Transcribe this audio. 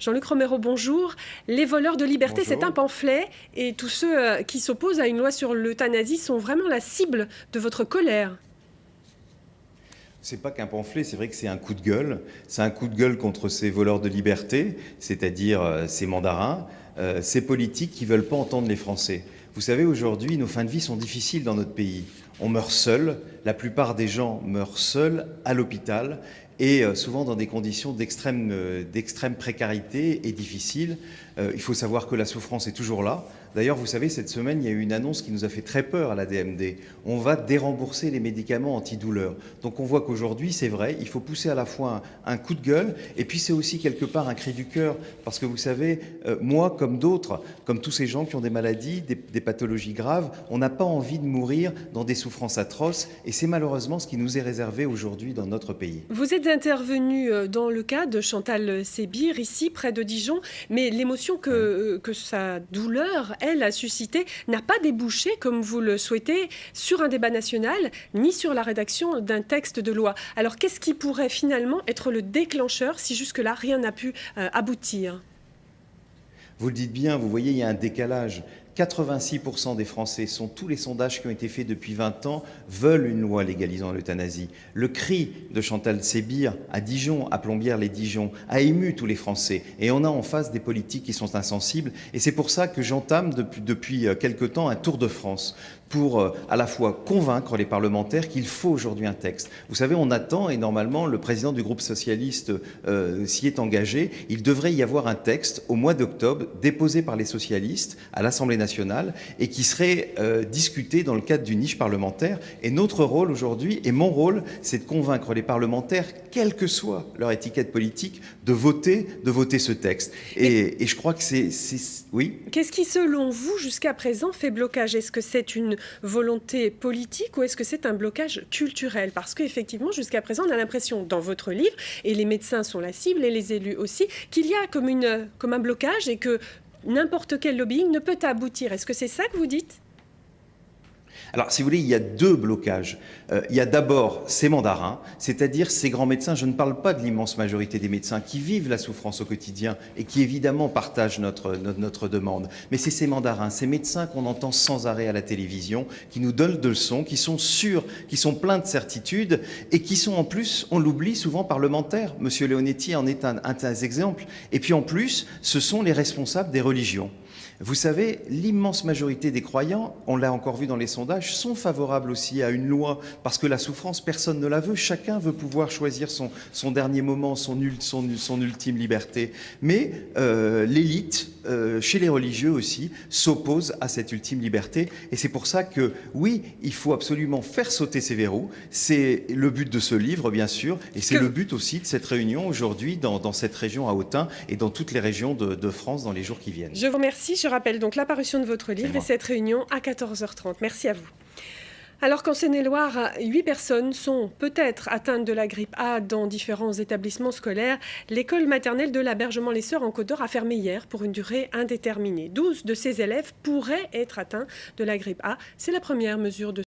Jean-Luc Romero, bonjour. Les voleurs de liberté, Bonjour. c'est un pamphlet et tous ceux qui s'opposent à une loi sur l'euthanasie sont vraiment la cible de votre colère. C'est pas qu'un pamphlet, c'est vrai que c'est un coup de gueule. C'est un coup de gueule contre ces voleurs de liberté, c'est-à-dire ces mandarins, ces politiques qui veulent pas entendre les Français. Vous savez, aujourd'hui, nos fins de vie sont difficiles dans notre pays. On meurt seul, la plupart des gens meurent seuls à l'hôpital et souvent dans des conditions d'extrême précarité et difficiles. Il faut savoir que la souffrance est toujours là. D'ailleurs, vous savez, cette semaine, il y a eu une annonce qui nous a fait très peur à la DMD. On va dérembourser les médicaments antidouleurs. Donc on voit qu'aujourd'hui, c'est vrai, il faut pousser à la fois un coup de gueule, et puis c'est aussi quelque part un cri du cœur. Parce que vous savez, moi, comme d'autres, comme tous ces gens qui ont des maladies, des pathologies graves, on n'a pas envie de mourir dans des souffrances atroces, et c'est malheureusement ce qui nous est réservé aujourd'hui dans notre pays. Vous êtes intervenu dans le cas de Chantal Sébir, ici, près de Dijon, mais l'émotion que sa douleur, elle, a suscité n'a pas débouché, comme vous le souhaitez, sur un débat national, ni sur la rédaction d'un texte de loi. Alors qu'est-ce qui pourrait finalement être le déclencheur si jusque-là rien n'a pu aboutir ? Vous le dites bien, vous voyez, il y a un décalage. 86% des Français, sont tous les sondages qui ont été faits depuis 20 ans, veulent une loi légalisant l'euthanasie. Le cri de Chantal Sébir à Dijon, à Plombières-les-Dijon, a ému tous les Français. Et on a en face des politiques qui sont insensibles. Et c'est pour ça que j'entame depuis quelque temps un tour de France pour à la fois convaincre les parlementaires qu'il faut aujourd'hui un texte. Vous savez, on attend, et normalement le président du groupe socialiste s'y est engagé, il devrait y avoir un texte au mois d'octobre déposé par les socialistes à l'Assemblée nationale et qui serait discuté dans le cadre d'une niche parlementaire. Et notre rôle aujourd'hui, et mon rôle, c'est de convaincre les parlementaires, quelle que soit leur étiquette politique, de voter ce texte. Et je crois que c'est... Oui ? Qu'est-ce qui, selon vous, jusqu'à présent, fait blocage ? Est-ce que c'est une volonté politique ou est-ce que c'est un blocage culturel ? Parce qu'effectivement, jusqu'à présent, on a l'impression, dans votre livre, et les médecins sont la cible, et les élus aussi, qu'il y a comme un blocage et que n'importe quel lobbying ne peut aboutir. Est-ce que c'est ça que vous dites ? Alors, si vous voulez, il y a deux blocages. Il y a d'abord ces mandarins, c'est-à-dire ces grands médecins. Je ne parle pas de l'immense majorité des médecins qui vivent la souffrance au quotidien et qui, évidemment, partagent notre demande. Mais c'est ces mandarins, ces médecins qu'on entend sans arrêt à la télévision, qui nous donnent de leçons, qui sont sûrs, qui sont pleins de certitudes et qui sont, en plus, on l'oublie souvent, parlementaires. Monsieur Leonetti en est un des exemples. Et puis, en plus, ce sont les responsables des religions. Vous savez, l'immense majorité des croyants, on l'a encore vu dans les sondages, sont favorables aussi à une loi, parce que la souffrance, personne ne la veut, chacun veut pouvoir choisir son dernier moment, son ultime liberté. Mais l'élite, chez les religieux aussi, s'oppose à cette ultime liberté, et c'est pour ça que, oui, il faut absolument faire sauter ces verrous, c'est le but de ce livre, bien sûr, et c'est le but aussi de cette réunion aujourd'hui dans cette région à Autun et dans toutes les régions de France dans les jours qui viennent. Je vous remercie. Je rappelle donc la parution de votre livre et cette réunion à 14h30. Merci à vous. Alors qu'en Saône-et-Loire, 8 personnes sont peut-être atteintes de la grippe A dans différents établissements scolaires, l'école maternelle de l'Abergement-les-Sœurs en Côte d'Or a fermé hier pour une durée indéterminée. 12 de ces élèves pourraient être atteints de la grippe A. C'est la première mesure de